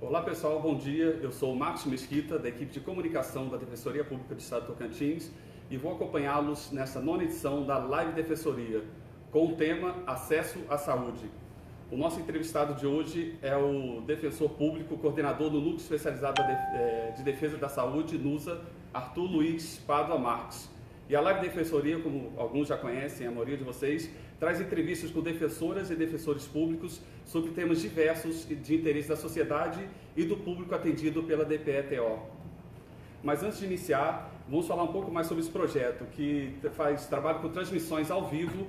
Olá pessoal, bom dia. Eu sou o Marcos Mesquita, da equipe de comunicação da Defensoria Pública do Estado de Tocantins e vou acompanhá-los nessa nona edição da Live Defensoria, com o tema Acesso à Saúde. O nosso entrevistado de hoje é o defensor público, coordenador do Núcleo Especializado de Defesa da Saúde, NUSA, Arthur Luiz Pádua Marques. E a Live Defensoria, como alguns já conhecem, a maioria de vocês, traz entrevistas com defensoras e defensores públicos sobre temas diversos de interesse da sociedade e do público atendido pela DPE-TO. Mas antes de iniciar, vamos falar um pouco mais sobre esse projeto, que faz trabalho com transmissões ao vivo,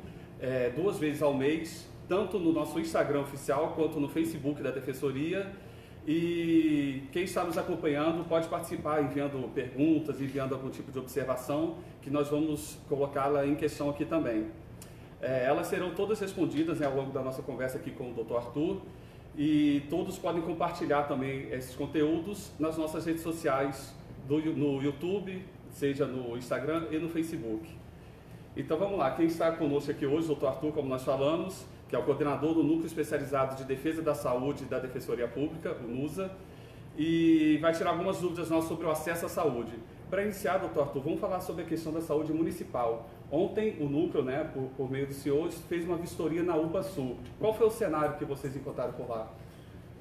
2 vezes ao mês, tanto no nosso Instagram oficial quanto no Facebook da Defensoria. E quem está nos acompanhando pode participar enviando perguntas, enviando algum tipo de observação, que nós vamos colocá-la em questão aqui também. Elas serão todas respondidas ao longo da nossa conversa aqui com o Dr. Arthur, e todos podem compartilhar também esses conteúdos nas nossas redes sociais, no YouTube, seja no Instagram e no Facebook. Então vamos lá, quem está conosco aqui hoje, o Dr. Arthur, como nós falamos, que é o coordenador do Núcleo Especializado de Defesa da Saúde da Defensoria Pública, o NUSA, e vai tirar algumas dúvidas nossas sobre o acesso à saúde. Para iniciar, doutor Arthur, vamos falar sobre a questão da saúde municipal. Ontem o Núcleo, por meio dos senhores, fez uma vistoria na UPA Sul. Qual foi o cenário que vocês encontraram por lá?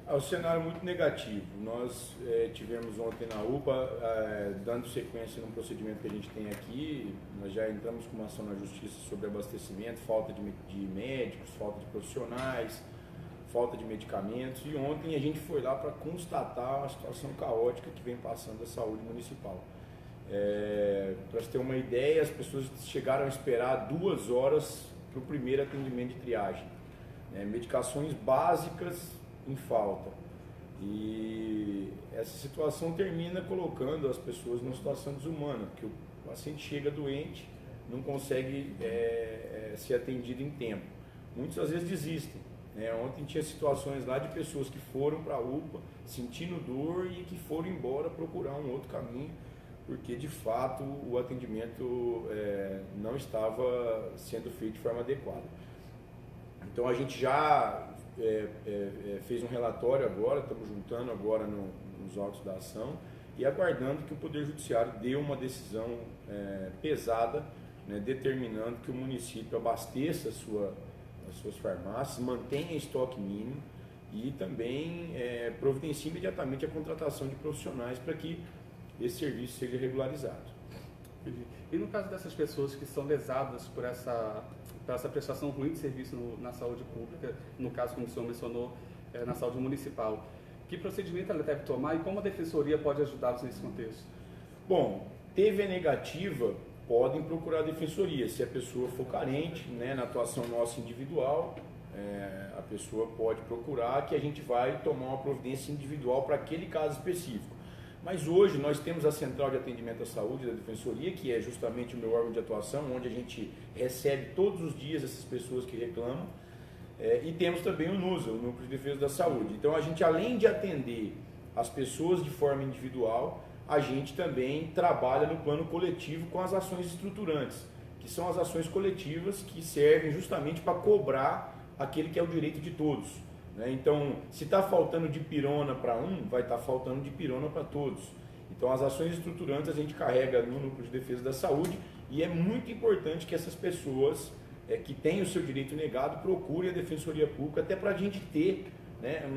O cenário muito negativo. Nós tivemos ontem na UPA, dando sequência num procedimento que a gente tem aqui, nós já entramos com uma ação na Justiça sobre abastecimento, falta de médicos, falta de profissionais, falta de medicamentos, e ontem a gente foi lá para constatar a situação caótica que vem passando a saúde municipal. Para você ter uma ideia, as pessoas chegaram a esperar 2 horas para o primeiro atendimento de triagem. Medicações básicas em falta. E essa situação termina colocando as pessoas numa situação desumana, porque o paciente chega doente, não consegue ser atendido em tempo. Muitas às vezes desistem. Ontem tinha situações lá de pessoas que foram para a UPA sentindo dor e que foram embora procurar um outro caminho, porque de fato o atendimento não estava sendo feito de forma adequada. Então a gente já fez um relatório agora, estamos juntando agora nos autos da ação e aguardando que o Poder Judiciário dê uma decisão pesada, determinando que o município abasteça as suas farmácias, mantenha estoque mínimo e também providencie imediatamente a contratação de profissionais para que esse serviço seja regularizado. E no caso dessas pessoas que são lesadas por essa prestação ruim de serviço na saúde pública, no caso, como o senhor mencionou, na saúde municipal, que procedimento ela deve tomar e como a Defensoria pode ajudá-los nesse contexto? Bom, teve a negativa, podem procurar a Defensoria. Se a pessoa for carente, na atuação nossa individual, a pessoa pode procurar, que a gente vai tomar uma providência individual para aquele caso específico. Mas hoje nós temos a Central de Atendimento à Saúde da Defensoria, que é justamente o meu órgão de atuação, onde a gente recebe todos os dias essas pessoas que reclamam, e temos também o NUSA, o Núcleo de Defesa da Saúde. Então a gente, além de atender as pessoas de forma individual, a gente também trabalha no plano coletivo com as ações estruturantes, que são as ações coletivas que servem justamente para cobrar aquele que é o direito de todos. Então, se está faltando dipirona para um, vai estar faltando dipirona para todos. Então, as ações estruturantes a gente carrega no Núcleo de Defesa da Saúde e é muito importante que essas pessoas que têm o seu direito negado procurem a Defensoria Pública, até para a gente ter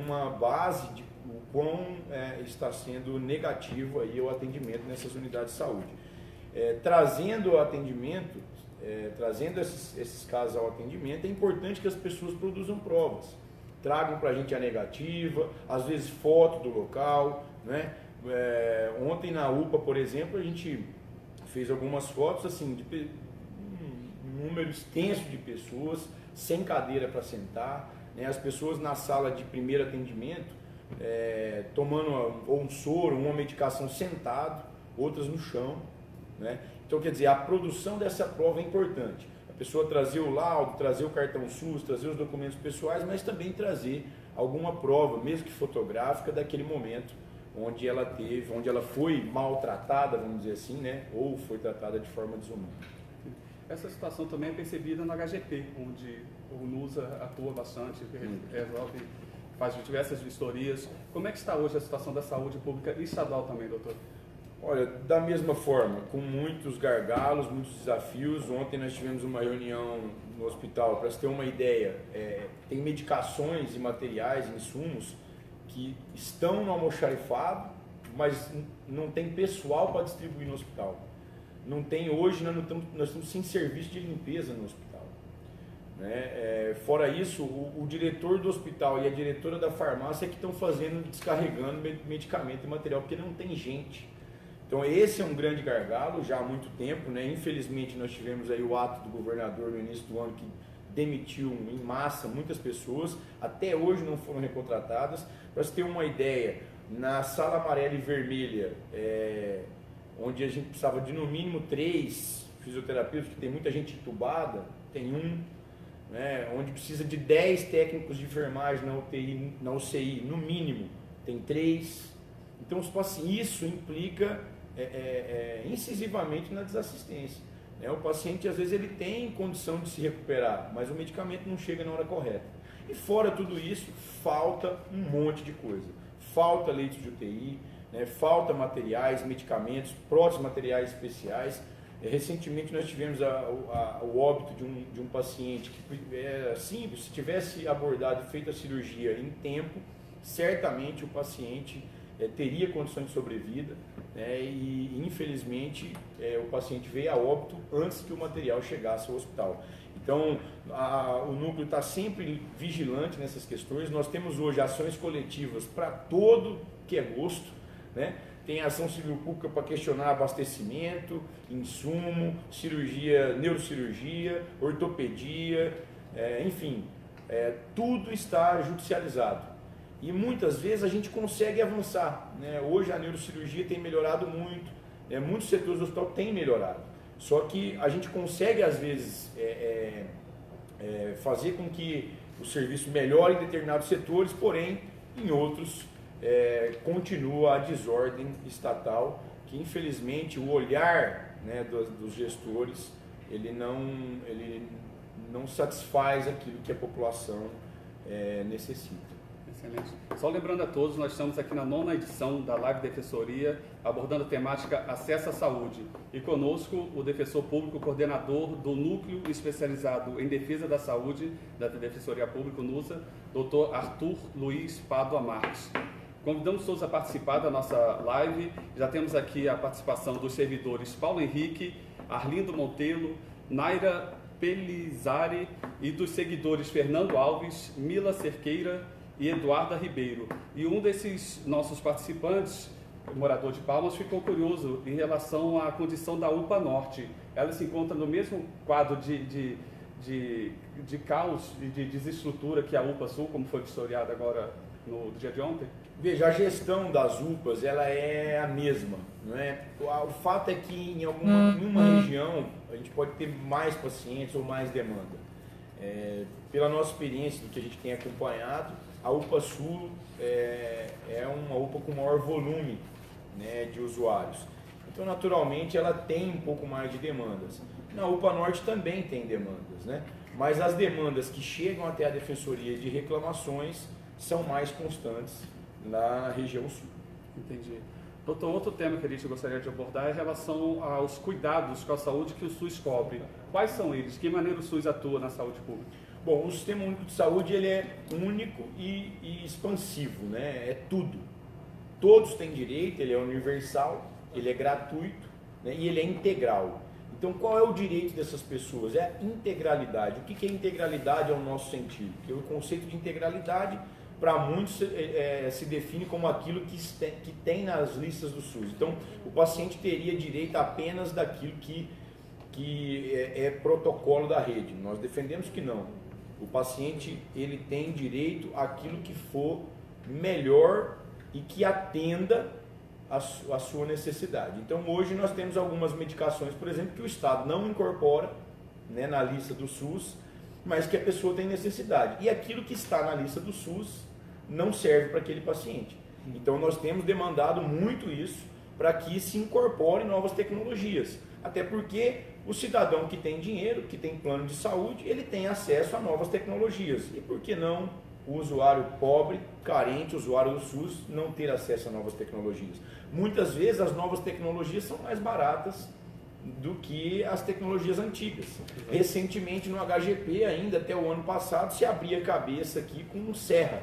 uma base de o quão está sendo negativo aí o atendimento nessas unidades de saúde. Trazendo o atendimento, trazendo esses casos ao atendimento, é importante que as pessoas produzam provas. Tragam para a gente a negativa, às vezes foto do local. Ontem na UPA, por exemplo, a gente fez algumas fotos assim, de um número extenso de pessoas, sem cadeira para sentar, as pessoas na sala de primeiro atendimento, tomando ou um soro, uma medicação sentado, outras no chão. Então, quer dizer, a produção dessa prova é importante. A pessoa trazer o laudo, trazer o cartão SUS, trazer os documentos pessoais, mas também trazer alguma prova, mesmo que fotográfica, daquele momento onde ela foi maltratada, vamos dizer assim, ou foi tratada de forma desumana. Essa situação também é percebida no HGP, onde o NUSA atua bastante, resolve faz diversas vistorias. Como é que está hoje a situação da saúde pública estadual também, doutor? Olha, da mesma forma, com muitos gargalos, muitos desafios. Ontem nós tivemos uma reunião no hospital, para você ter uma ideia, tem medicações e materiais, insumos, que estão no almoxarifado, mas não tem pessoal para distribuir no hospital. Não tem hoje, nós estamos sem serviço de limpeza no hospital. Né? Fora isso, o diretor do hospital e a diretora da farmácia que estão descarregando medicamento e material, porque não tem gente. Então esse é um grande gargalo já há muito tempo, né? Infelizmente nós tivemos aí o ato do governador no início do ano que demitiu em massa muitas pessoas, até hoje não foram recontratadas. Para você ter uma ideia, na sala amarela e vermelha, onde a gente precisava de no mínimo 3 fisioterapeutas, que tem muita gente entubada, tem um, né? Onde precisa de 10 técnicos de enfermagem na UCI, no mínimo, tem 3. Então isso implica incisivamente na desassistência. O paciente às vezes ele tem condição de se recuperar, mas o medicamento não chega na hora correta. E fora tudo isso, falta um monte de coisa. Falta leitos de UTI, né? Falta materiais, medicamentos, próteses materiais especiais. Recentemente nós tivemos o óbito de um paciente que era simples, se tivesse abordado e feito a cirurgia em tempo, certamente o paciente teria condições de sobrevida, né? E infelizmente o paciente veio a óbito antes que o material chegasse ao hospital. Então o núcleo está sempre vigilante nessas questões. Nós temos hoje ações coletivas para todo que é gosto, né? Tem ação civil pública para questionar abastecimento, insumo, cirurgia, neurocirurgia, ortopedia, enfim, tudo está judicializado. E muitas vezes a gente consegue avançar, né? Hoje a neurocirurgia tem melhorado muito, muitos setores do hospital têm melhorado. Só que a gente consegue às vezes fazer com que o serviço melhore em determinados setores, porém em outros continua a desordem estatal, que infelizmente o olhar, né, dos gestores ele não satisfaz aquilo que a população necessita. Excelente. Só lembrando a todos, nós estamos aqui na 9ª edição da Live Defensoria, abordando a temática Acesso à Saúde. E conosco o defensor público, coordenador do Núcleo Especializado em Defesa da Saúde, da Defensoria Pública, NUSA, Dr. Arthur Luiz Pádua Marques. Convidamos todos a participar da nossa live. Já temos aqui a participação dos servidores Paulo Henrique, Arlindo Monteiro, Naira Pelizari e dos seguidores Fernando Alves, Mila Cerqueira e Eduarda Ribeiro. E um desses nossos participantes, morador de Palmas, ficou curioso em relação à condição da UPA Norte. Ela se encontra no mesmo quadro de caos e de desestrutura que a UPA Sul, como foi vistoriada agora no dia de ontem? Veja, a gestão das UPAs ela é a mesma, não é? O fato é que em uma região a gente pode ter mais pacientes ou mais demanda. Pela nossa experiência, do que a gente tem acompanhado, a UPA Sul é uma UPA com maior volume, né, de usuários. Então, naturalmente, ela tem um pouco mais de demandas. Na UPA Norte também tem demandas, né? Mas as demandas que chegam até a Defensoria de Reclamações são mais constantes na região sul. Entendi. Doutor, outro tema que a gente gostaria de abordar é em relação aos cuidados com a saúde que o SUS cobre. Quais são eles? De que maneira o SUS atua na saúde pública? Bom, o Sistema Único de Saúde ele é único e expansivo, né? É tudo. Todos têm direito, ele é universal, ele é gratuito, né? E ele é integral. Então, qual é o direito dessas pessoas? É a integralidade. O que é integralidade ao nosso sentido? Porque o conceito de integralidade, para muitos, se define como aquilo que tem nas listas do SUS. Então, o paciente teria direito apenas daquilo que é protocolo da rede. Nós defendemos que não. O paciente ele tem direito àquilo que for melhor e que atenda a sua necessidade. Então, hoje nós temos algumas medicações, por exemplo, que o Estado não incorpora, né, na lista do SUS, mas que a pessoa tem necessidade. E aquilo que está na lista do SUS não serve para aquele paciente. Então, nós temos demandado muito isso para que se incorporem novas tecnologias. Até porque o cidadão que tem dinheiro, que tem plano de saúde, ele tem acesso a novas tecnologias. E por que não o usuário pobre, carente, usuário do SUS, não ter acesso a novas tecnologias. Muitas vezes as novas tecnologias são mais baratas do que as tecnologias antigas. Recentemente no HGP, ainda até o ano passado, se abria a cabeça aqui com o Serra.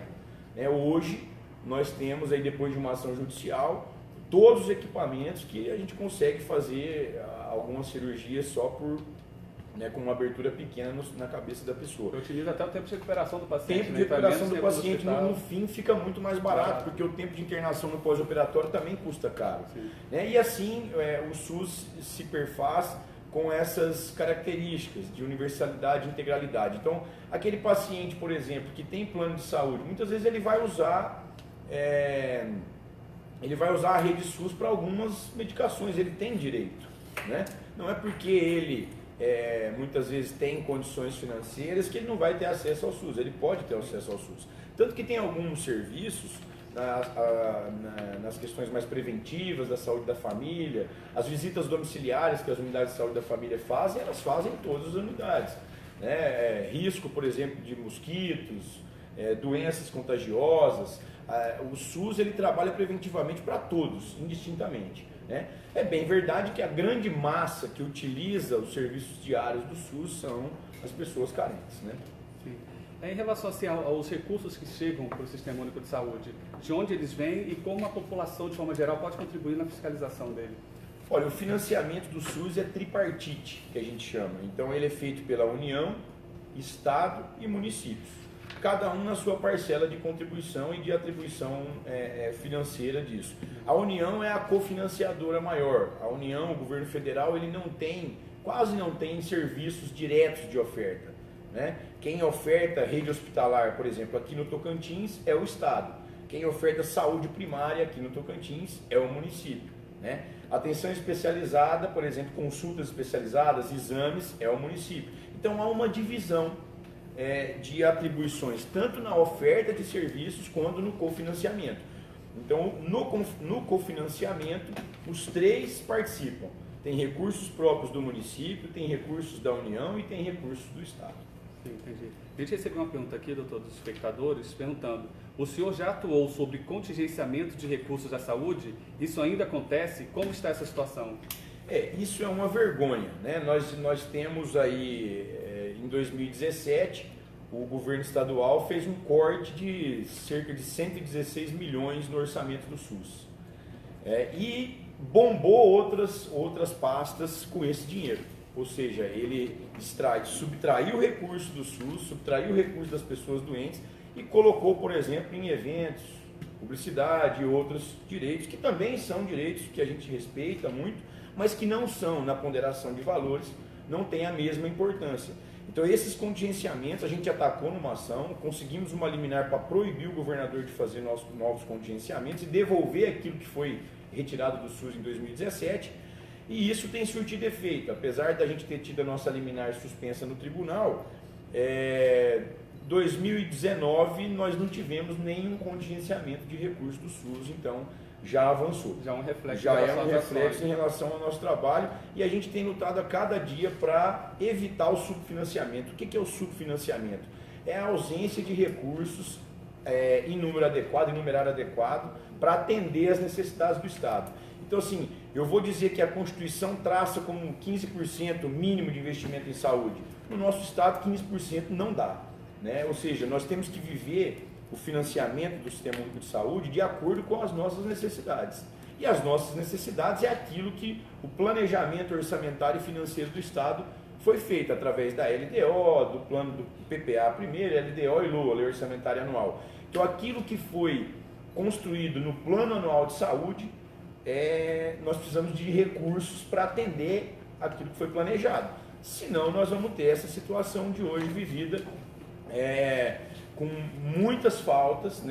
Hoje nós temos, aí, depois de uma ação judicial, todos os equipamentos que a gente consegue fazer algumas cirurgias só por, com uma abertura pequena na cabeça da pessoa. Eu utilizo até o tempo de recuperação do paciente. O tempo de recuperação do paciente no fim fica muito mais barato, porque o tempo de internação no pós-operatório também custa caro. E assim o SUS se perfaz com essas características de universalidade e integralidade. Então, aquele paciente, por exemplo, que tem plano de saúde, muitas vezes ele vai usar a rede SUS para algumas medicações, ele tem direito. Não é porque ele muitas vezes tem condições financeiras que ele não vai ter acesso ao SUS, ele pode ter acesso ao SUS. Tanto que tem alguns serviços nas questões mais preventivas da saúde da família, as visitas domiciliares que as unidades de saúde da família fazem, elas fazem em todas as unidades. Risco, por exemplo, de mosquitos, doenças contagiosas, o SUS ele trabalha preventivamente para todos, indistintamente. É bem verdade que a grande massa que utiliza os serviços diários do SUS são as pessoas carentes. Sim. Em relação assim, aos recursos que chegam para o Sistema Único de Saúde, de onde eles vêm e como a população, de forma geral, pode contribuir na fiscalização dele? Olha, o financiamento do SUS é tripartite, que a gente chama. Então ele é feito pela União, Estado e municípios. Cada um na sua parcela de contribuição e de atribuição financeira disso. A União é a cofinanciadora maior. A União, o governo federal, ele quase não tem serviços diretos de oferta. Quem oferta rede hospitalar, por exemplo, aqui no Tocantins é o Estado. Quem oferta saúde primária aqui no Tocantins é o município. Atenção especializada, por exemplo, consultas especializadas, exames, é o município. Então há uma divisão de atribuições, tanto na oferta de serviços quanto no cofinanciamento. Então, no cofinanciamento, os três participam. Tem recursos próprios do município, tem recursos da União e tem recursos do Estado. Sim, entendi. A gente recebeu uma pergunta aqui, doutor, dos espectadores, perguntando: o senhor já atuou sobre contingenciamento de recursos da saúde? Isso ainda acontece? Como está essa situação? Isso é uma vergonha. Nós temos aí, em 2017, o governo estadual fez um corte de cerca de 116 milhões no orçamento do SUS. E bombou outras pastas com esse dinheiro. Ou seja, ele subtraiu o recurso do SUS, subtraiu o recurso das pessoas doentes e colocou, por exemplo, em eventos, publicidade e outros direitos, que também são direitos que a gente respeita muito, mas que não são, na ponderação de valores, não tem a mesma importância. Então esses contingenciamentos a gente atacou numa ação, conseguimos uma liminar para proibir o governador de fazer novos contingenciamentos e devolver aquilo que foi retirado do SUS em 2017, e isso tem surtido efeito. Apesar da gente ter tido a nossa liminar suspensa no tribunal, 2019 nós não tivemos nenhum contingenciamento de recursos do SUS, então já avançou. Já é um reflexo, em relação ao nosso trabalho, e a gente tem lutado a cada dia para evitar o subfinanciamento. O que é o subfinanciamento? É a ausência de recursos em número adequado, em numerário adequado, para atender as necessidades do Estado. Então, assim, eu vou dizer que a Constituição traça como 15% mínimo de investimento em saúde. No nosso Estado, 15% não dá. Ou seja, nós temos que viver o financiamento do Sistema Único de Saúde de acordo com as nossas necessidades. E as nossas necessidades é aquilo que o planejamento orçamentário e financeiro do Estado foi feito através da LDO, do plano do PPA primeiro, LDO e LOA, Lei Orçamentária Anual. Então aquilo que foi construído no Plano Anual de Saúde, nós precisamos de recursos para atender aquilo que foi planejado. Senão nós vamos ter essa situação de hoje vivida com muitas faltas,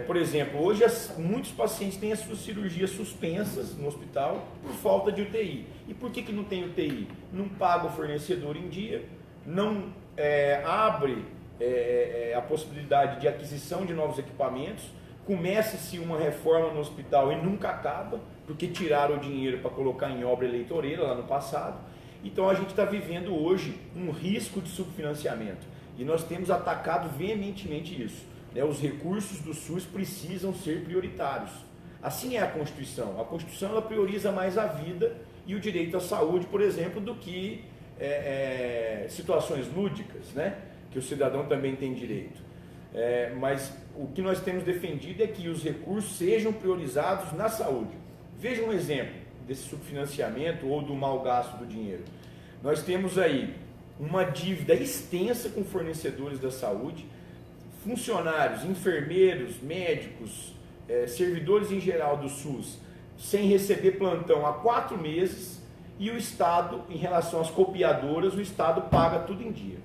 por exemplo, hoje muitos pacientes têm as suas cirurgias suspensas no hospital por falta de UTI. E por que não tem UTI? Não paga o fornecedor em dia, não abre a possibilidade de aquisição de novos equipamentos, começa-se uma reforma no hospital e nunca acaba, porque tiraram o dinheiro para colocar em obra eleitoreira lá no passado. Então a gente está vivendo hoje um risco de subfinanciamento. E nós temos atacado veementemente isso. Os recursos do SUS precisam ser prioritários. Assim é a Constituição. A Constituição ela prioriza mais a vida e o direito à saúde, por exemplo, do que situações lúdicas, né? Que o cidadão também tem direito. Mas o que nós temos defendido é que os recursos sejam priorizados na saúde. Veja um exemplo desse subfinanciamento ou do mau gasto do dinheiro. Nós temos aí uma dívida extensa com fornecedores da saúde, funcionários, enfermeiros, médicos, servidores em geral do SUS, sem receber plantão há 4 meses, e o Estado, em relação às copiadoras, o Estado paga tudo em dia.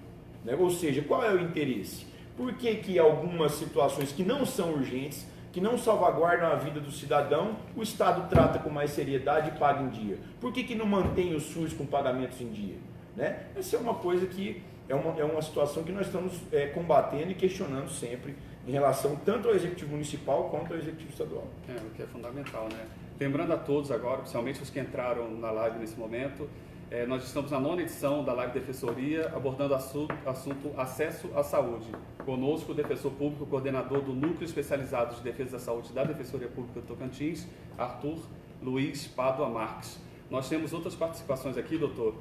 Né? Ou seja, qual é o interesse? Por que algumas situações que não são urgentes, que não salvaguardam a vida do cidadão, o Estado trata com mais seriedade e paga em dia? Por que não mantém o SUS com pagamentos em dia? Né? Essa é uma coisa que é uma situação que nós estamos combatendo e questionando sempre em relação tanto ao Executivo Municipal quanto ao Executivo Estadual. O que é fundamental, né? Lembrando a todos agora, principalmente os que entraram na live nesse momento, nós estamos na 9ª edição da Live Defensoria, abordando o assunto acesso à saúde. Conosco o defensor público, coordenador do Núcleo Especializado de Defesa da Saúde da Defensoria Pública do Tocantins, Arthur Luiz Pádua Marques. Nós temos outras participações aqui, doutor.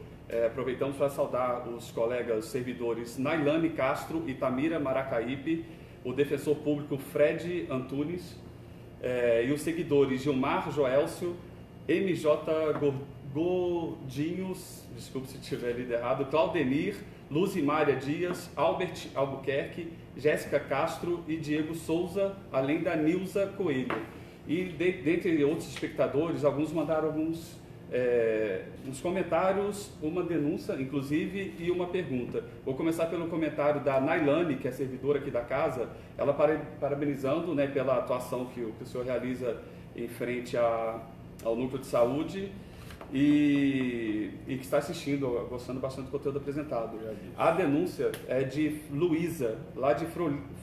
Aproveitamos para saudar os colegas servidores Nailane Castro e Tamira Maracaípe, o defensor público Fred Antunes, e os seguidores Gilmar Joelcio, MJ Godinhos, desculpe se estiver lido errado, Claudenir, Luzimária Dias, Albert Albuquerque, Jéssica Castro e Diego Souza, além da Nilza Coelho. E dentre outros espectadores, alguns mandaram uns comentários, uma denúncia, inclusive, e uma pergunta. Vou começar pelo comentário da Nailane, que é servidora aqui da casa, ela parabenizando, né, pela atuação que o senhor realiza em frente ao núcleo de saúde e que está assistindo, gostando bastante do conteúdo apresentado. A denúncia é de Luísa, lá de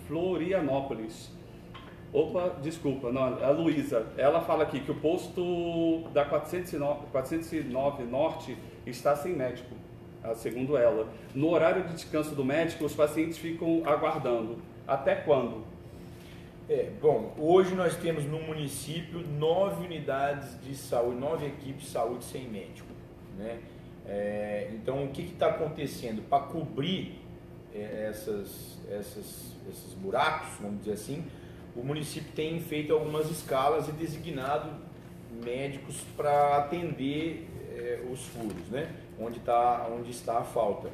Florianópolis. Opa, desculpa, não, a Luísa, ela fala aqui que o posto da 409 Norte está sem médico, segundo ela. No horário de descanso do médico, os pacientes ficam aguardando. Até quando? Bom, hoje nós temos no município 9 unidades de saúde, 9 equipes de saúde sem médico, né? Então, o que está acontecendo? Para cobrir esses buracos, vamos dizer assim, o município tem feito algumas escalas e designado médicos para atender os furos, né? Onde está a falta.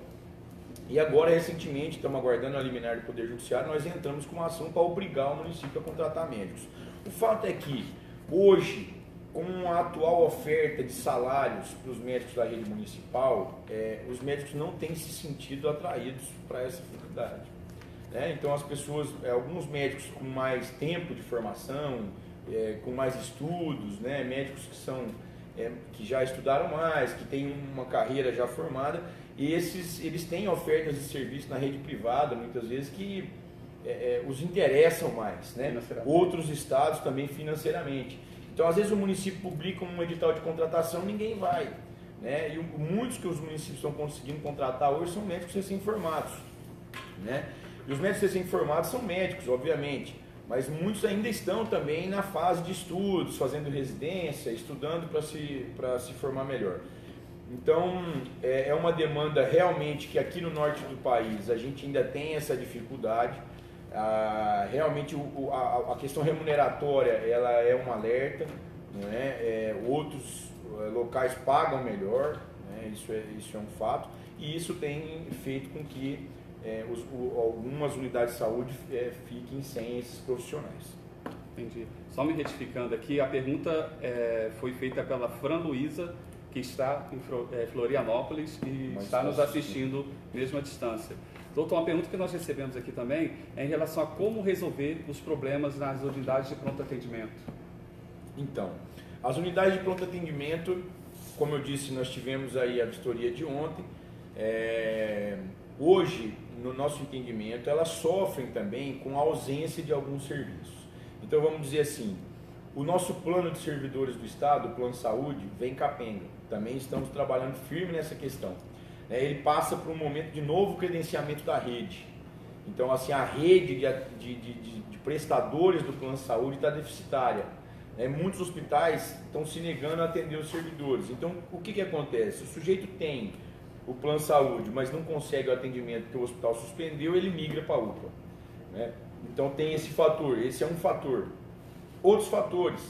E agora, recentemente, estamos aguardando a liminar do Poder Judiciário, nós entramos com uma ação para obrigar o município a contratar médicos. O fato é que, hoje, com a atual oferta de salários para os médicos da rede municipal, os médicos não têm se sentido atraídos para essa finalidade. Então, as pessoas, alguns médicos com mais tempo de formação, com mais estudos, né? Médicos que já estudaram mais, que têm uma carreira já formada, e eles têm ofertas de serviço na rede privada, muitas vezes, que os interessam mais, né? Outros estados também financeiramente. Então, às vezes o município publica um edital de contratação, ninguém vai, né? E muitos que os municípios estão conseguindo contratar hoje são médicos recém-formados, né? E os médicos recém-formados são médicos, obviamente, mas muitos ainda estão também na fase de estudos, fazendo residência, estudando para se formar melhor. Então, é uma demanda realmente que aqui no norte do país a gente ainda tem essa dificuldade. Realmente a questão remuneratória ela é um alerta, né? Outros locais pagam melhor, né? Isso é um fato, e isso tem feito com que algumas unidades de saúde fiquem sem esses profissionais. Entendi. Só me retificando aqui, a pergunta foi feita pela Fran Luísa, que está em Florianópolis e está nos assistindo mesmo à distância. Doutor, uma pergunta que nós recebemos aqui também é em relação a como resolver os problemas nas unidades de pronto atendimento. Então, as unidades de pronto atendimento, como eu disse, nós tivemos aí a vistoria de ontem. Hoje, no nosso entendimento, elas sofrem também com a ausência de alguns serviços. Então, vamos dizer assim, o nosso plano de servidores do Estado, o Plano Saúde, vem capenga. Também estamos trabalhando firme nessa questão. Ele passa por um momento de novo credenciamento da rede. Então, assim, a rede de prestadores do plano de saúde está deficitária. Muitos hospitais estão se negando a atender os servidores. Então, o que acontece? O sujeito tem o plano de saúde, mas não consegue o atendimento que o hospital suspendeu, ele migra para a UPA. Então, tem esse fator. Esse é um fator. Outros fatores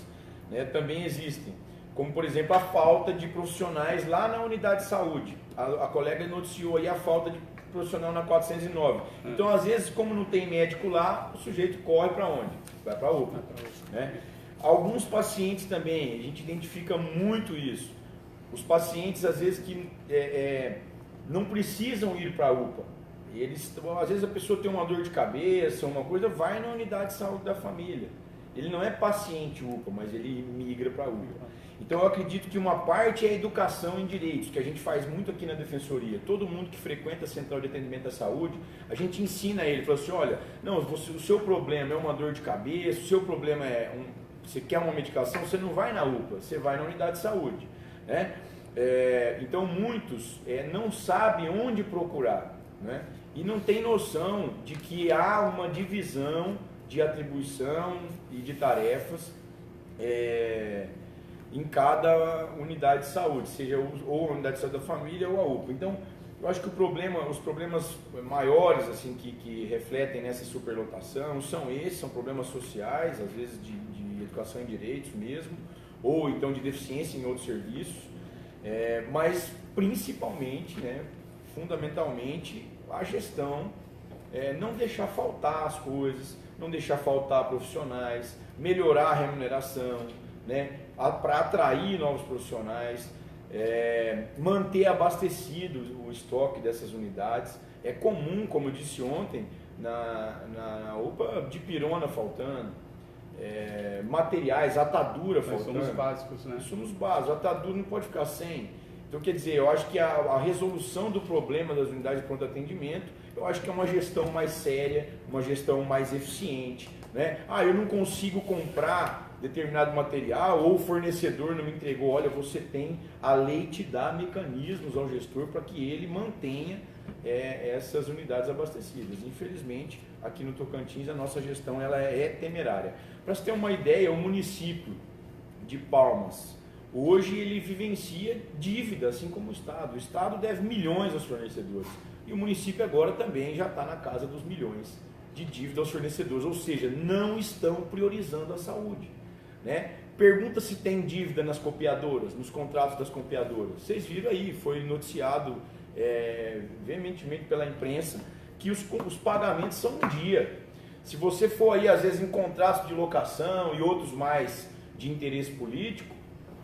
também existem, como, por exemplo, a falta de profissionais lá na unidade de saúde. A colega noticiou aí a falta de profissional na 409. Então, às vezes, como não tem médico lá, o sujeito corre para onde? Vai para a UPA. Alguns pacientes também, a gente identifica muito isso. Os pacientes, às vezes, que não precisam ir para a UPA. Às vezes a pessoa tem uma dor de cabeça, uma coisa, vai na unidade de saúde da família. Ele não é paciente UPA, mas ele migra para a UPA. Então eu acredito que uma parte é a educação em direitos, que a gente faz muito aqui na Defensoria. Todo mundo que frequenta a Central de Atendimento à Saúde, a gente ensina ele, fala assim, olha, não, o seu problema é uma dor de cabeça, o seu problema você quer uma medicação, você não vai na UPA, você vai na unidade de saúde. Então muitos não sabem onde procurar, e não tem noção de que há uma divisão de atribuição e de tarefas em cada unidade de saúde, seja ou a unidade de saúde da família ou a UPA. Então, eu acho que os problemas maiores assim, que refletem nessa superlotação são problemas sociais, às vezes de educação em direitos mesmo, ou então de deficiência em outros serviços, mas principalmente, fundamentalmente, a gestão, não deixar faltar as coisas, não deixar faltar profissionais, melhorar a remuneração, para atrair novos profissionais, manter abastecido o estoque dessas unidades. É comum, como eu disse ontem, na UPA, dipirona faltando, materiais, atadura faltando. Somos básicos, Somos básicos, atadura não pode ficar sem. Então, quer dizer, eu acho que a resolução do problema das unidades de pronto atendimento, eu acho que é uma gestão mais séria, uma gestão mais eficiente. Eu não consigo comprar determinado material ou o fornecedor não me entregou. Olha, você tem, a lei te dá mecanismos ao gestor para que ele mantenha essas unidades abastecidas. Infelizmente, aqui no Tocantins, a nossa gestão ela é temerária. Para você ter uma ideia, o município de Palmas, hoje ele vivencia dívida, assim como o Estado. O Estado deve milhões aos fornecedores. E o município agora também já está na casa dos milhões de dívida aos fornecedores. Ou seja, não estão priorizando a saúde. Pergunta se tem dívida nas copiadoras, nos contratos das copiadoras. Vocês viram aí, foi noticiado veementemente pela imprensa que os pagamentos são um dia. Se você for aí, às vezes, em contratos de locação e outros mais de interesse político,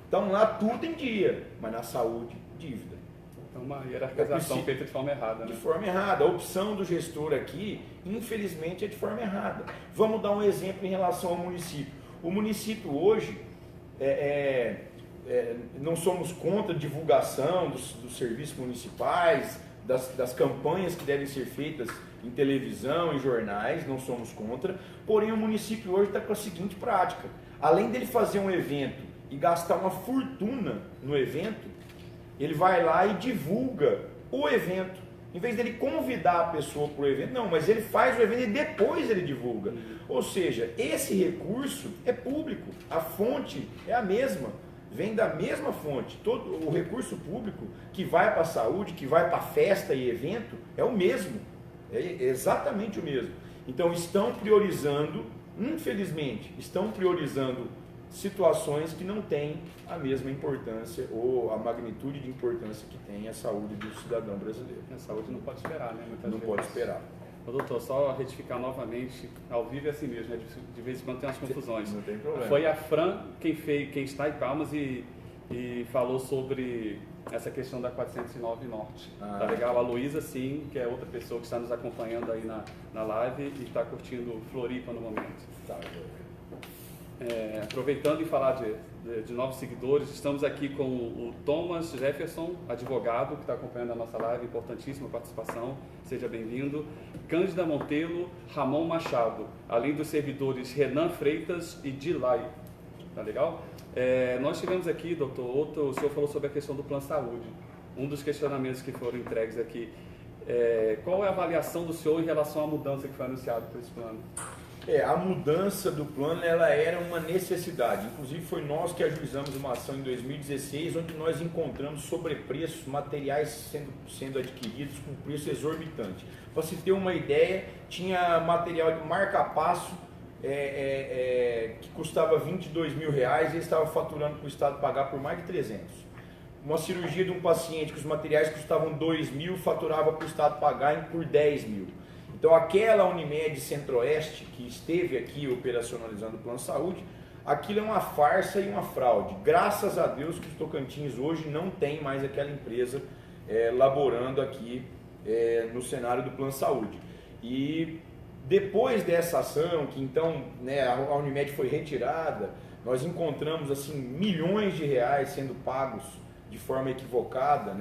estão lá tudo em dia, mas na saúde, dívida. Então, uma hierarquização feita de forma errada. De forma errada. A opção do gestor aqui, infelizmente, é de forma errada. Vamos dar um exemplo em relação ao município. O município hoje, não somos contra a divulgação dos serviços municipais, das campanhas que devem ser feitas em televisão, em jornais, não somos contra. Porém, o município hoje está com a seguinte prática. Além dele fazer um evento e gastar uma fortuna no evento, ele vai lá e divulga o evento. Em vez dele convidar a pessoa para o evento, não, mas ele faz o evento e depois ele divulga. Ou seja, esse recurso é público, a fonte é a mesma, vem da mesma fonte. Todo o recurso público que vai para a saúde, que vai para a festa e evento, é o mesmo, é exatamente o mesmo. Então estão priorizando, infelizmente, situações que não têm a mesma importância ou a magnitude de importância que tem a saúde do cidadão brasileiro. A saúde não pode esperar, muitas não vezes. pode esperar. Ô, doutor, só retificar novamente, ao vivo é assim mesmo, de vez em quando tem umas confusões. Não tem problema. Foi a Fran quem está em Palmas e falou sobre essa questão da 409 Norte. Tá legal? A Luísa, sim, que é outra pessoa que está nos acompanhando aí na live e está curtindo Floripa no momento. Tá. Aproveitando e falar de novos seguidores, estamos aqui com o Thomas Jefferson, advogado, que está acompanhando a nossa live, importantíssima participação, seja bem-vindo. Cândida Montelo, Ramon Machado, além dos servidores Renan Freitas e Dilay. Tá legal? Nós tivemos aqui, doutor, o senhor falou sobre a questão do plano de saúde. Um dos questionamentos que foram entregues aqui, Qual é a avaliação do senhor em relação à mudança que foi anunciada por esse plano? A mudança do plano ela era uma necessidade. Inclusive foi nós que ajuizamos uma ação em 2016, onde nós encontramos sobrepreços, materiais sendo adquiridos com preço exorbitante. Para se ter uma ideia, tinha material de marca-passo que custava R$22 mil e ele estava faturando para o Estado pagar por mais de 300. Uma cirurgia de um paciente que os materiais custavam 2 mil, faturava para o Estado pagar por 10 mil. Então aquela Unimed Centro-Oeste que esteve aqui operacionalizando o Plano de Saúde, aquilo é uma farsa e uma fraude. Graças a Deus que os Tocantins hoje não tem mais aquela empresa laborando aqui no cenário do Plano de Saúde. E depois dessa ação, que então a Unimed foi retirada, nós encontramos assim milhões de reais sendo pagos de forma equivocada,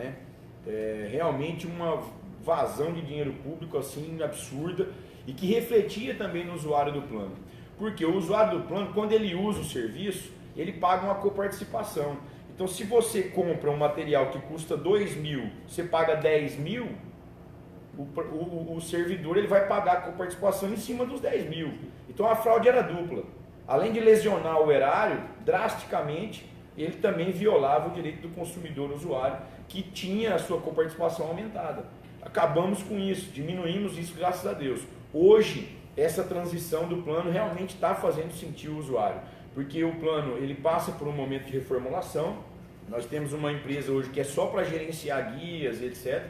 realmente uma vazão de dinheiro público assim absurda e que refletia também no usuário do plano. Porque o usuário do plano, quando ele usa o serviço, ele paga uma coparticipação. Então, se você compra um material que custa 2 mil, você paga 10 mil, o servidor ele vai pagar a coparticipação em cima dos 10 mil. Então, a fraude era dupla. Além de lesionar o erário, drasticamente, ele também violava o direito do consumidor usuário, que tinha a sua coparticipação aumentada. Acabamos com isso, diminuímos isso, graças a Deus. Hoje, essa transição do plano realmente está fazendo sentir o usuário, porque o plano ele passa por um momento de reformulação. Nós temos uma empresa hoje que é só para gerenciar guias, etc.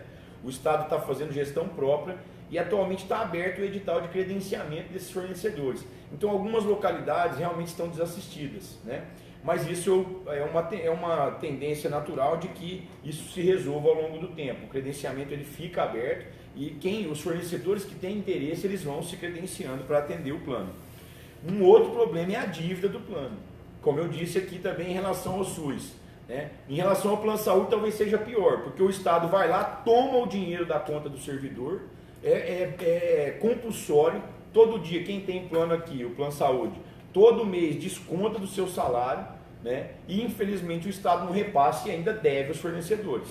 O Estado está fazendo gestão própria e atualmente está aberto o edital de credenciamento desses fornecedores. Então, algumas localidades realmente estão desassistidas, Mas isso é uma tendência natural de que isso se resolva ao longo do tempo. O credenciamento ele fica aberto e os fornecedores que têm interesse, eles vão se credenciando para atender o plano. Um outro problema é a dívida do plano, como eu disse aqui também em relação ao SUS. Em relação ao plano de saúde talvez seja pior, porque o Estado vai lá, toma o dinheiro da conta do servidor, é compulsório, todo dia quem tem plano aqui, o plano de saúde, todo mês desconta do seu salário, e infelizmente o Estado não repassa e ainda deve aos fornecedores.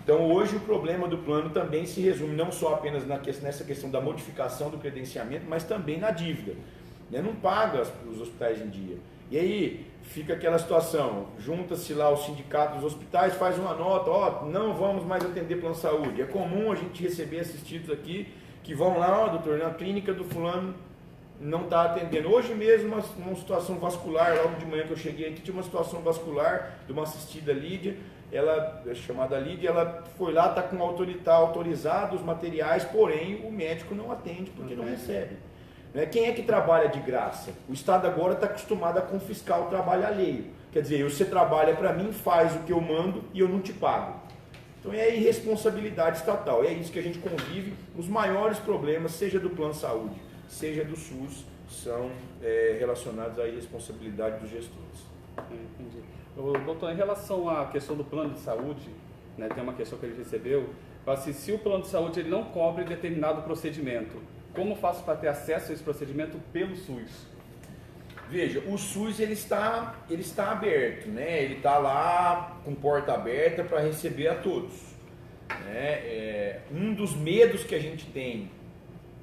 Então hoje o problema do plano também se resume não só apenas nessa questão da modificação do credenciamento, mas também na dívida. Não paga os hospitais em dia. E aí fica aquela situação, junta-se lá o sindicato dos hospitais, faz uma nota, não vamos mais atender plano de saúde. É comum a gente receber assistidos aqui que vão lá, doutor, na clínica do fulano não está atendendo. Hoje mesmo, uma situação vascular, logo de manhã que eu cheguei aqui, tinha uma situação vascular de uma assistida Lídia, ela foi lá, está autorizado os materiais, porém o médico não atende porque não recebe. Quem é que trabalha de graça? O Estado agora está acostumado a confiscar o trabalho alheio. Quer dizer, você trabalha para mim, faz o que eu mando e eu não te pago. Então é a irresponsabilidade estatal, é isso que a gente convive. Os maiores problemas, seja do plano de saúde, seja do SUS, são relacionados à irresponsabilidade dos gestores. Entendi. Doutor, em relação à questão do plano de saúde, tem uma questão que ele recebeu, assim, se o plano de saúde ele não cobre determinado procedimento, como faço para ter acesso a esse procedimento pelo SUS? Veja, o SUS ele está aberto, ele está lá com porta aberta para receber a todos. Um dos medos que a gente tem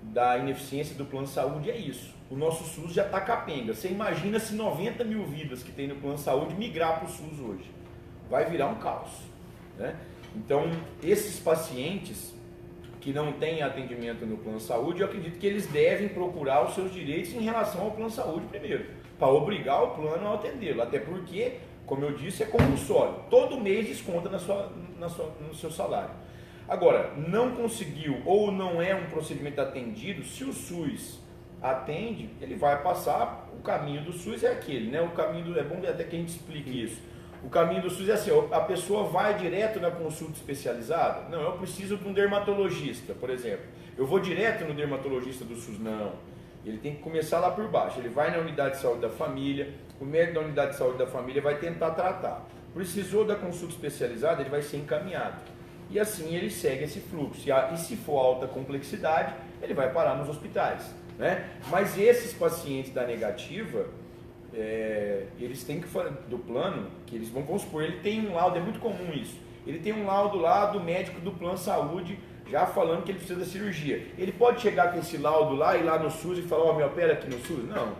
da ineficiência do plano de saúde é isso. O nosso SUS já está capenga. Você imagina se 90 mil vidas que tem no plano de saúde migrar para o SUS hoje. Vai virar um caos. Então, esses pacientes que não têm atendimento no plano de saúde, eu acredito que eles devem procurar os seus direitos em relação ao plano de saúde primeiro, para obrigar o plano a atendê-lo. Até porque, como eu disse, é compulsório. Todo mês desconta no seu salário. Agora, não conseguiu ou não é um procedimento atendido, se o SUS atende, ele vai passar, o caminho do SUS é aquele, o caminho é bom até que a gente explique isso. O caminho do SUS é assim, a pessoa vai direto na consulta especializada? Não, eu preciso de um dermatologista, por exemplo. Eu vou direto no dermatologista do SUS? Não. Ele tem que começar lá por baixo. Ele vai na unidade de saúde da família, o médico da unidade de saúde da família vai tentar tratar. Precisou da consulta especializada, ele vai ser encaminhado. E assim ele segue esse fluxo. E se for alta complexidade, ele vai parar nos hospitais. Mas esses pacientes da negativa, eles têm que fazer do plano, que eles vamos supor, ele tem um laudo, é muito comum isso, ele tem um laudo lá do médico do plano de saúde já falando que ele precisa da cirurgia. Ele pode chegar com esse laudo lá, ir lá no SUS e falar, ó, me opera aqui no SUS? Não,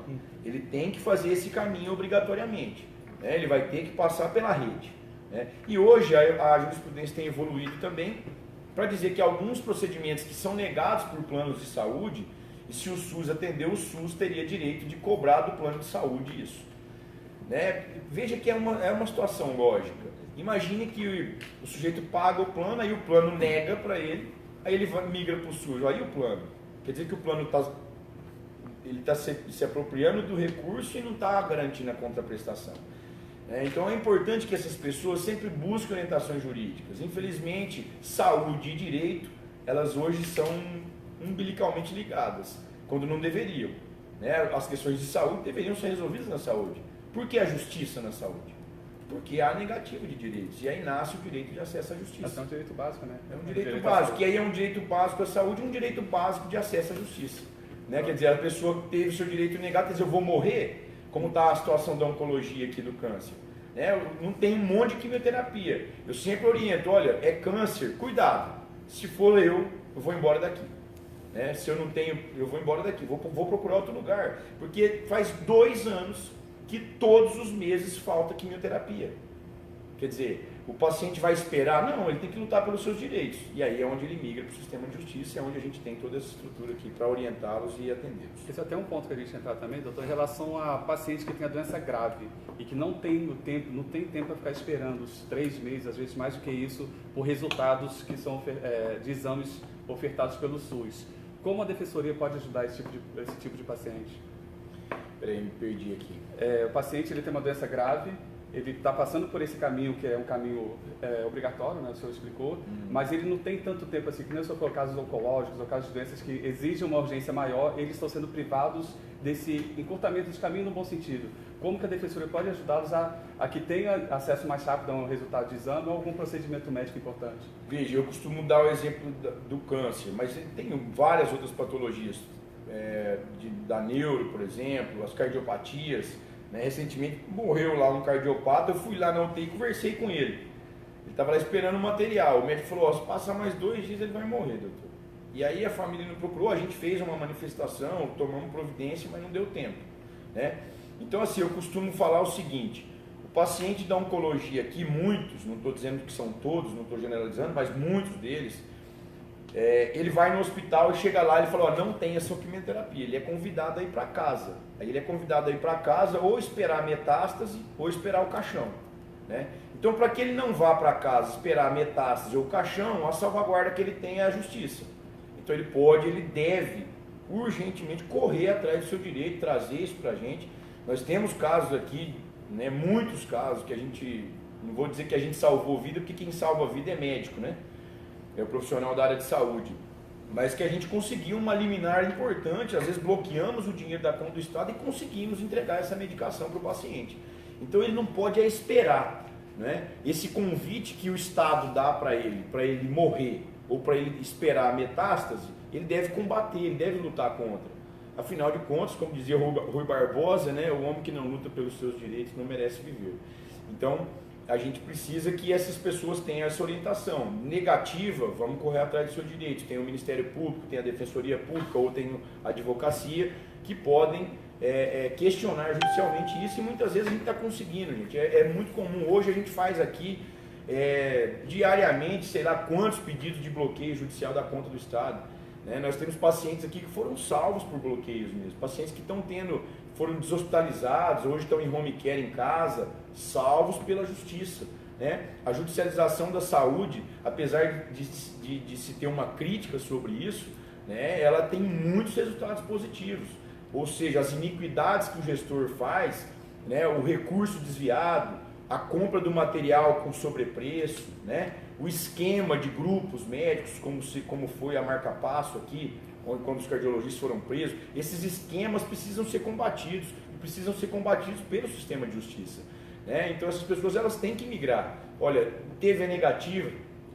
ele tem que fazer esse caminho obrigatoriamente, né? Ele vai ter que passar pela rede, né? E hoje a jurisprudência tem evoluído também para dizer que alguns procedimentos que são negados por planos de saúde, e se o SUS atender, o SUS teria direito de cobrar do plano de saúde isso, né? Veja que é uma situação lógica. Imagine que o sujeito paga o plano, aí o plano nega para ele, aí ele migra para o SUS, aí o plano. Quer dizer que o plano está se apropriando do recurso e não está garantindo a contraprestação. Então é importante que essas pessoas sempre busquem orientações jurídicas. Infelizmente, saúde e direito, elas hoje são umbilicalmente ligadas, quando não deveriam, né? As questões de saúde deveriam ser resolvidas na saúde. Por que a justiça na saúde? Porque há negativa de direitos, e aí nasce o direito de acesso à justiça. É um direito básico, né? É um direito básico, e aí é um direito básico à saúde e um direito básico de acesso à justiça, né? Quer dizer, a pessoa teve seu direito negado, quer dizer, eu vou morrer, como está a situação da oncologia aqui do câncer, né? Não tem um monte de quimioterapia. Eu sempre oriento, olha, é câncer, cuidado, se for eu vou embora daqui. Né? Se eu não tenho, eu vou embora daqui, vou procurar outro lugar, porque faz 2 anos que todos os meses falta quimioterapia. Quer dizer, o paciente vai esperar? Não, ele tem que lutar pelos seus direitos. E aí é onde ele migra para o sistema de justiça, é onde a gente tem toda essa estrutura aqui para orientá-los e atendê-los. Esse é até um ponto que a gente entrar também, doutor, em relação a pacientes que têm a doença grave e que não tem tempo para ficar esperando os 3 meses, às vezes mais do que isso, por resultados que são de exames ofertados pelo SUS. Como a defensoria pode ajudar esse tipo de paciente? Peraí, me perdi aqui. O paciente ele tem uma doença grave, ele está passando por esse caminho que é um caminho obrigatório, né, o senhor explicou, mas ele não tem tanto tempo assim, que nem se for casos oncológicos ou casos de doenças que exigem uma urgência maior, eles estão sendo privados desse encurtamento de caminho no bom sentido. Como que a defensoria pode ajudá-los a que tenha acesso mais rápido a um resultado de exame ou algum procedimento médico importante? Veja, eu costumo dar o exemplo do câncer, mas tem várias outras patologias, da neuro, por exemplo, as cardiopatias, né? Recentemente morreu lá um cardiopata, eu fui lá na UTI e conversei com ele. Ele estava lá esperando o material, o médico falou, se passar mais 2 dias ele vai morrer, doutor. E aí a família não procurou, a gente fez uma manifestação, tomamos providência, mas não deu tempo, né? Então assim, eu costumo falar o seguinte, o paciente da oncologia aqui, muitos, não estou dizendo que são todos, não estou generalizando, mas muitos deles, ele vai no hospital e chega lá e fala, não tem essa quimioterapia, ele é convidado a ir para casa. Aí ele é convidado a ir para casa ou esperar a metástase ou esperar o caixão, né? Então, para que ele não vá para casa esperar a metástase ou o caixão, a salvaguarda que ele tem é a justiça. Então ele deve urgentemente correr atrás do seu direito, trazer isso para a gente. Nós temos casos aqui, né, muitos casos que a gente, não vou dizer que a gente salvou vida, porque quem salva a vida é médico, né? É o profissional da área de saúde, mas que a gente conseguiu uma liminar importante, às vezes bloqueamos o dinheiro da conta do Estado e conseguimos entregar essa medicação para o paciente. Então ele não pode esperar, né? Esse convite que o Estado dá para ele morrer ou para ele esperar a metástase, ele deve combater, ele deve lutar contra. Afinal de contas, como dizia Rui Barbosa, né, o homem que não luta pelos seus direitos não merece viver. Então, a gente precisa que essas pessoas tenham essa orientação negativa, vamos correr atrás dos seus direitos. Tem o Ministério Público, tem a Defensoria Pública ou tem a Advocacia que podem questionar judicialmente isso e muitas vezes a gente está conseguindo, gente. É muito comum, hoje a gente faz aqui diariamente, sei lá quantos pedidos de bloqueio judicial da conta do Estado. Né? Nós temos pacientes aqui que foram salvos por bloqueios mesmo, pacientes que foram deshospitalizados, hoje estão em home care em casa, salvos pela justiça. Né? A judicialização da saúde, apesar de se ter uma crítica sobre isso, né, ela tem muitos resultados positivos. Ou seja, as iniquidades que o gestor faz, né, o recurso desviado, a compra do material com sobrepreço, né, o esquema de grupos médicos, como foi a marca Passo aqui, quando os cardiologistas foram presos, esses esquemas precisam ser combatidos pelo sistema de justiça. Né? Então essas pessoas elas têm que migrar. Olha, teve a negativa,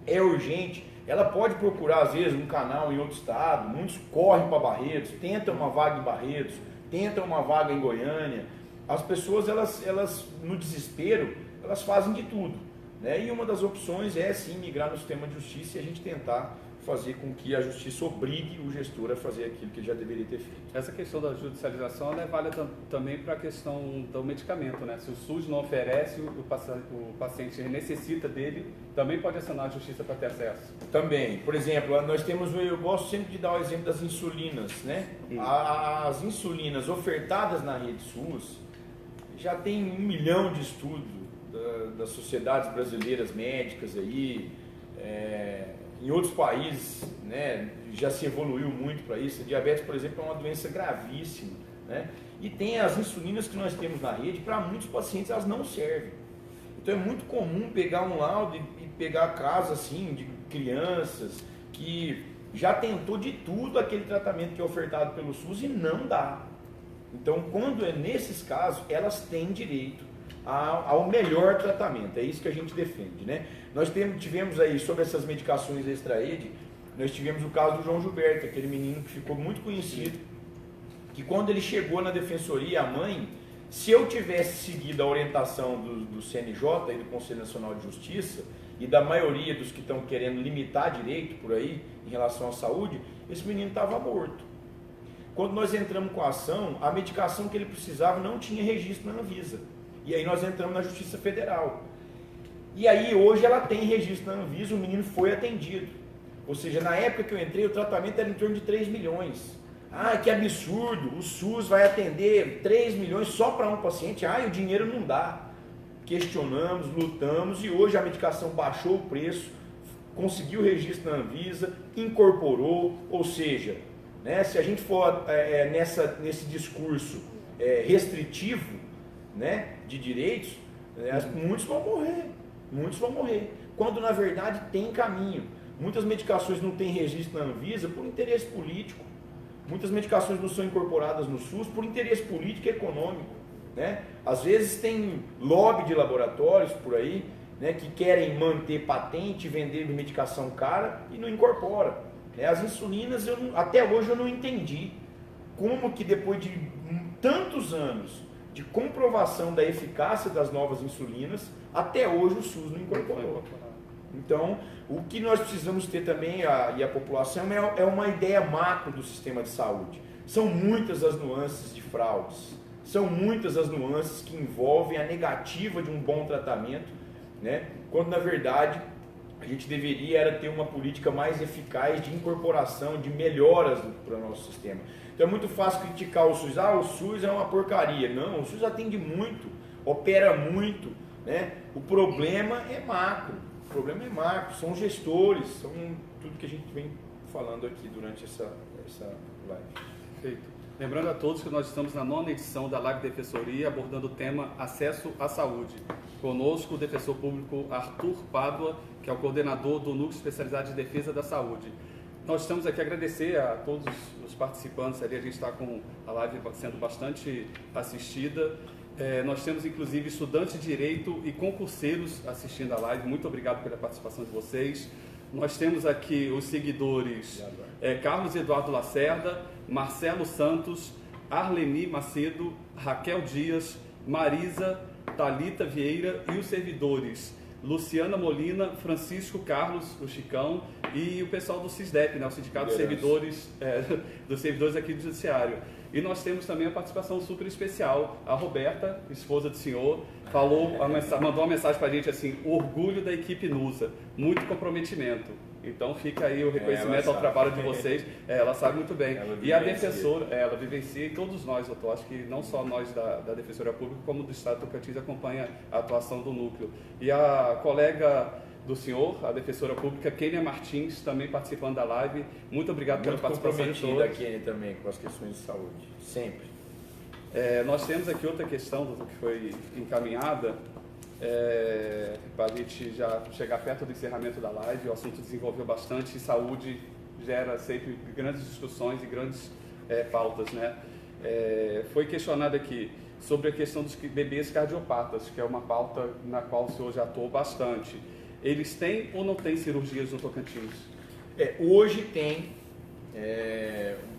é urgente, ela pode procurar às vezes um canal em outro estado, muitos correm para Barretos, tentam uma vaga em Barretos, tentam uma vaga em Goiânia. As pessoas elas no desespero, elas fazem de tudo. Né? E uma das opções é sim migrar no sistema de justiça e a gente tentar fazer com que a justiça obrigue o gestor a fazer aquilo que ele já deveria ter feito. Essa questão da judicialização ela é válida também para a questão do medicamento, né? Se o SUS não oferece, o paciente necessita dele, também pode acionar a justiça para ter acesso. Também, por exemplo, nós temos, eu gosto sempre de dar o exemplo das insulinas, né? As insulinas ofertadas na rede SUS já tem 1 milhão de estudos das sociedades brasileiras médicas aí, em outros países, né, já se evoluiu muito para isso. A diabetes, por exemplo, é uma doença gravíssima, né? E tem as insulinas que nós temos na rede, para muitos pacientes elas não servem. Então é muito comum pegar um laudo e pegar casos assim de crianças que já tentou de tudo aquele tratamento que é ofertado pelo SUS e não dá. Então, quando é nesses casos, elas têm direito ao melhor tratamento. É isso que a gente defende, né? Nós tivemos aí, sobre essas medicações extra-ED, nós tivemos o caso do João Gilberto, aquele menino que ficou muito conhecido, que quando ele chegou na defensoria, a mãe, se eu tivesse seguido a orientação do CNJ e do Conselho Nacional de Justiça, e da maioria dos que estão querendo limitar direito por aí, em relação à saúde, esse menino estava morto. Quando nós entramos com a ação, a medicação que ele precisava não tinha registro na Anvisa. E aí nós entramos na Justiça Federal. E aí hoje ela tem registro na Anvisa, o menino foi atendido. Ou seja, na época que eu entrei, o tratamento era em torno de 3 milhões. Ah, que absurdo, o SUS vai atender 3 milhões só para um paciente. Ah, e o dinheiro não dá. Questionamos, lutamos e hoje a medicação baixou o preço, conseguiu o registro na Anvisa, incorporou, ou seja, né, se a gente for nesse discurso restritivo, né, de direitos, muitos vão morrer, quando na verdade tem caminho. Muitas medicações não têm registro na Anvisa por interesse político, muitas medicações não são incorporadas no SUS por interesse político e econômico, né? Às vezes tem lobby de laboratórios por aí, né, que querem manter patente, vender medicação cara e não incorpora. As insulinas, até hoje eu não entendi como que depois de tantos anos de comprovação da eficácia das novas insulinas, até hoje o SUS não incorporou. Então, o que nós precisamos ter também, e a população, é uma ideia macro do sistema de saúde. São muitas as nuances de fraudes, são muitas as nuances que envolvem a negativa de um bom tratamento, né? Quando na verdade a gente deveria ter uma política mais eficaz de incorporação, de melhoras para o nosso sistema. Então é muito fácil criticar o SUS. Ah, o SUS é uma porcaria. Não, o SUS atende muito, opera muito, né? O problema é macro. O problema é macro, são gestores, são tudo que a gente vem falando aqui durante essa live. Perfeito. Lembrando a todos que nós estamos na 9ª edição da Live Defensoria, abordando o tema Acesso à Saúde. Conosco o defensor público Arthur Pádua, que é o coordenador do Núcleo Especializado de Defesa da Saúde. Nós estamos aqui a agradecer a todos os participantes ali, a gente está com a live sendo bastante assistida. Nós temos inclusive estudantes de Direito e concurseiros assistindo a live, muito obrigado pela participação de vocês. Nós temos aqui os seguidores Carlos Eduardo Lacerda, Marcelo Santos, Arleni Macedo, Raquel Dias, Marisa, Thalita Vieira e os servidores Luciana Molina, Francisco Carlos, o Chicão, e o pessoal do SISDEP, né, o Sindicato dos Servidores aqui do Judiciário. E nós temos também a participação super especial, a Roberta, esposa do senhor, mandou uma mensagem para a gente assim: orgulho da equipe NUSA, muito comprometimento. Então fica aí o reconhecimento ao trabalho de vocês, ela sabe muito bem. E a defensora, ela vivencia, e todos nós, doutor, acho que não só nós da Defensoria Pública, como do Estado do Tocantins acompanha a atuação do núcleo. E a colega do senhor, a defensora pública, Kênia Martins, também participando da live. Muito obrigado pela participação de todos. Muito comprometida a Kênia também com as questões de saúde, sempre. Nós temos aqui outra questão, doutor, que foi encaminhada, para a gente já chegar perto do encerramento da live. O assunto desenvolveu bastante e saúde gera sempre grandes discussões e grandes pautas, né? Foi questionado aqui sobre a questão dos bebês cardiopatas, que é uma pauta na qual o senhor já atuou bastante. Eles têm ou não têm cirurgias no Tocantins? Hoje tem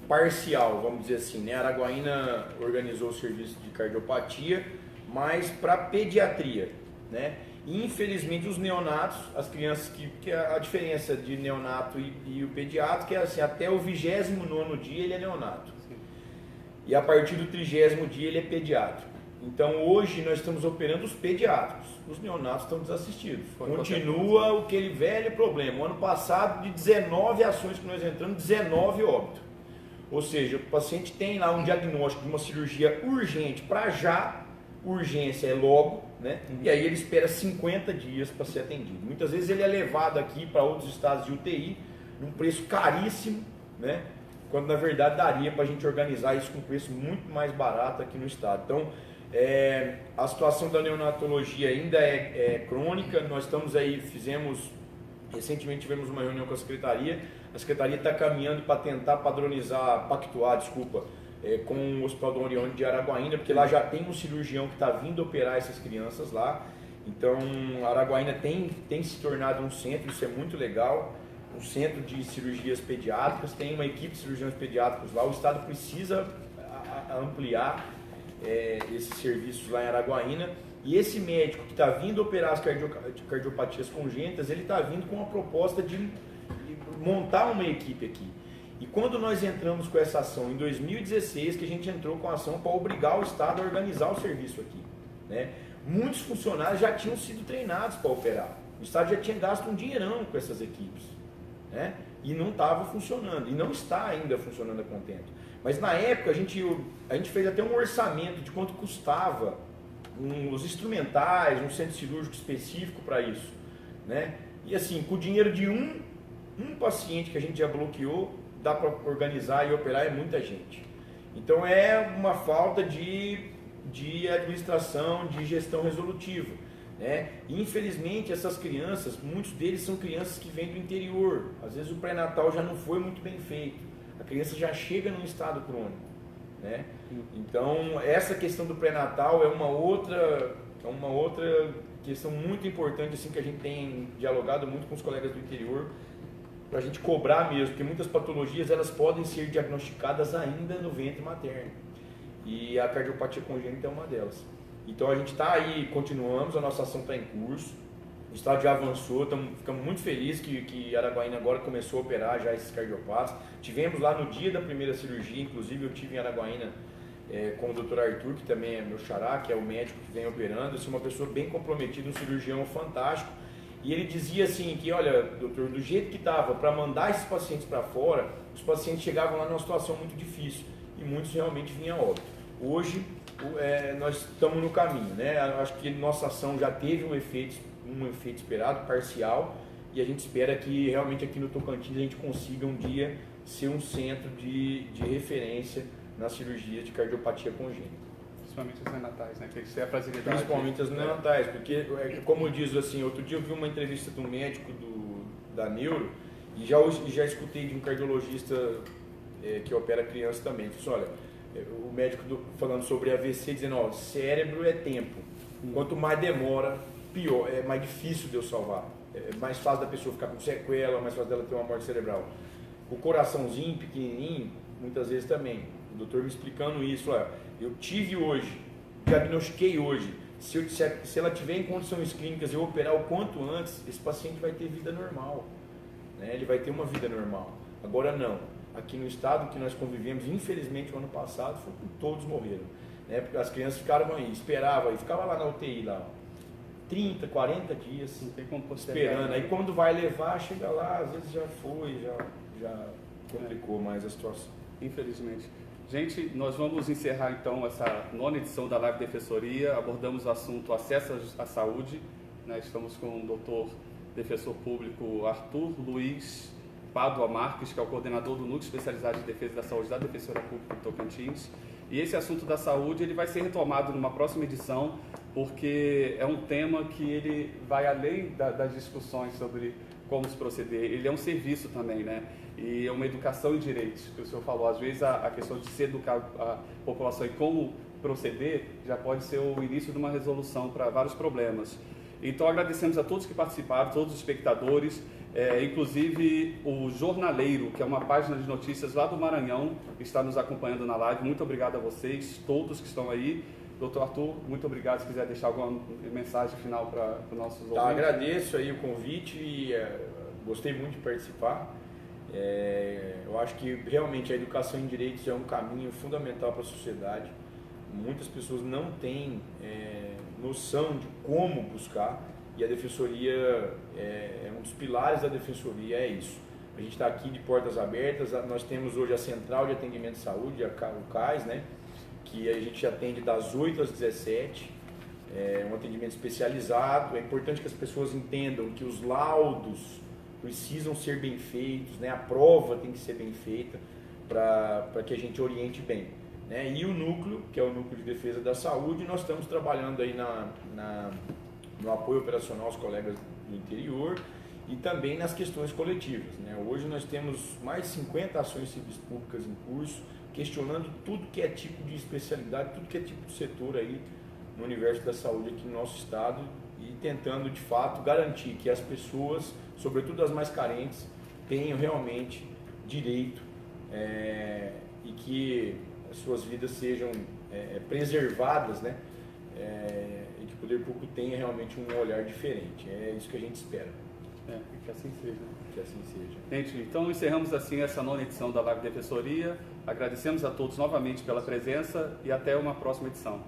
parcial, vamos dizer assim, né? A Araguaína organizou o serviço de cardiopatia, mas para pediatria, né? E, infelizmente, os neonatos, as crianças que a diferença de neonato e o pediátrico é assim, até o 29º dia ele é neonato. Sim. E a partir do 30º dia ele é pediátrico. Então hoje nós estamos operando os pediátricos, os neonatos estão desassistidos. Continua aquele velho problema. O ano passado, de 19 ações que nós entramos, 19 óbitos. Ou seja, o paciente tem lá um diagnóstico de uma cirurgia urgente para já, urgência é logo, né? E aí ele espera 50 dias para ser atendido. Muitas vezes ele é levado aqui para outros estados de UTI, num preço caríssimo, né? Quando na verdade daria para a gente organizar isso com um preço muito mais barato aqui no estado. Então, a situação da neonatologia ainda é crônica. Nós estamos aí, recentemente tivemos uma reunião com a Secretaria está caminhando para tentar pactuar, com o Hospital Dom Orione de Araguaína, porque lá já tem um cirurgião que está vindo operar essas crianças lá. Então, Araguaína tem se tornado um centro, isso é muito legal, um centro de cirurgias pediátricas, tem uma equipe de cirurgiões pediátricos lá. O Estado precisa ampliar esses serviços lá em Araguaína, e esse médico que está vindo operar as cardiopatias congênitas, ele está vindo com uma proposta de montar uma equipe aqui. E quando nós entramos com essa ação em 2016, que a gente entrou com a ação para obrigar o Estado a organizar o serviço aqui, né? Muitos funcionários já tinham sido treinados para operar, o Estado já tinha gasto um dinheirão com essas equipes, né? E não estava funcionando, e não está ainda funcionando a contento. Mas na época a gente fez até um orçamento de quanto custava os instrumentais, um centro cirúrgico específico para isso, né? E assim, com o dinheiro de um paciente que a gente já bloqueou, dá para organizar e operar muita gente. Então é uma falta de administração, de gestão resolutiva, né? E, infelizmente essas crianças, muitos deles são crianças que vêm do interior. Às vezes o pré-natal já não foi muito bem feito, a criança já chega num estado crônico, né? Então essa questão do pré-natal é uma outra questão muito importante, assim, que a gente tem dialogado muito com os colegas do interior, para a gente cobrar mesmo, porque muitas patologias elas podem ser diagnosticadas ainda no ventre materno, e a cardiopatia congênita é uma delas. Então a gente está aí, continuamos, a nossa ação está em curso, o estado já avançou, ficamos muito felizes que Araguaína agora começou a operar já esses cardiopatas. Tivemos lá no dia da primeira cirurgia, inclusive eu tive em Araguaína com o Dr. Arthur, que também é meu xará, que é o médico que vem operando, assim, uma pessoa bem comprometida, um cirurgião fantástico. E ele dizia assim que, olha, doutor, do jeito que estava, para mandar esses pacientes para fora, os pacientes chegavam lá numa situação muito difícil e muitos realmente vinham a óbito. Hoje nós estamos no caminho, né? Acho que nossa ação já teve um efeito esperado, parcial, e a gente espera que realmente aqui no Tocantins a gente consiga um dia ser um centro de referência nas cirurgias de cardiopatia congênita. Principalmente as neonatais, né? Que isso é a facilidade. Principalmente as neonatais, porque, como eu disse assim, outro dia eu vi uma entrevista de um médico da Neuro, e já escutei de um cardiologista que opera criança também. Ele disse, olha, o médico falando sobre AVC, dizendo, ó, cérebro é tempo. Quanto mais demora, pior, é mais difícil de eu salvar. É mais fácil da pessoa ficar com sequela, mais fácil dela ter uma morte cerebral. O coraçãozinho pequenininho, muitas vezes também. O doutor me explicando isso, olha, eu tive hoje, diagnostiquei hoje, se ela tiver em condições clínicas e eu operar o quanto antes, esse paciente vai ter vida normal, né? Ele vai ter uma vida normal. Agora não, aqui no estado que nós convivemos, infelizmente o ano passado, todos morreram, né? Porque as crianças ficaram aí, esperavam, e ficava lá na UTI, lá, 30, 40 dias, esperando, aí quando vai levar, chega lá, às vezes já foi, já complicou mais a situação. Infelizmente. Gente, nós vamos encerrar então essa 9ª edição da Live Defensoria. Abordamos o assunto acesso à saúde, né? Estamos com o doutor defensor público Arthur Luiz Pádua Marques, que é o coordenador do Núcleo Especializado de Defesa da Saúde da Defensoria Pública de Tocantins. E esse assunto da saúde ele vai ser retomado numa próxima edição, porque é um tema que ele vai além das discussões sobre como se proceder. Ele é um serviço também, né? E é uma educação em direitos, que o senhor falou. Às vezes a questão de se educar a população e como proceder já pode ser o início de uma resolução para vários problemas. Então agradecemos a todos que participaram, todos os espectadores, inclusive o Jornaleiro, que é uma página de notícias lá do Maranhão, que está nos acompanhando na live. Muito obrigado a vocês, todos que estão aí. Doutor Arthur, muito obrigado. Se quiser deixar alguma mensagem final para os nossos ouvintes. Agradeço aí o convite e gostei muito de participar. Eu acho que realmente a educação em direitos é um caminho fundamental para a sociedade. Muitas pessoas não têm noção de como buscar, e a Defensoria é um dos pilares da Defensoria, é isso. A gente está aqui de portas abertas. Nós temos hoje a Central de Atendimento de Saúde, o CAIS, né, que a gente atende das 8 às 17, um atendimento especializado. É importante que as pessoas entendam que os laudos precisam ser bem feitos, né, a prova tem que ser bem feita para que a gente oriente bem. Né? E o núcleo, que é o Núcleo de Defesa da Saúde, nós estamos trabalhando aí no apoio operacional aos colegas do interior e também nas questões coletivas. Né? Hoje nós temos mais de 50 ações civis públicas em curso, questionando tudo que é tipo de especialidade, tudo que é tipo de setor aí no universo da saúde aqui no nosso estado, e tentando de fato garantir que as pessoas, sobretudo as mais carentes, tenham realmente direito e que as suas vidas sejam preservadas, né? E que o poder público tenha realmente um olhar diferente. É isso que a gente espera. Que assim seja. Que assim seja. Gente, então encerramos assim essa 9ª edição da Live Defensoria. Agradecemos a todos novamente pela presença e até uma próxima edição.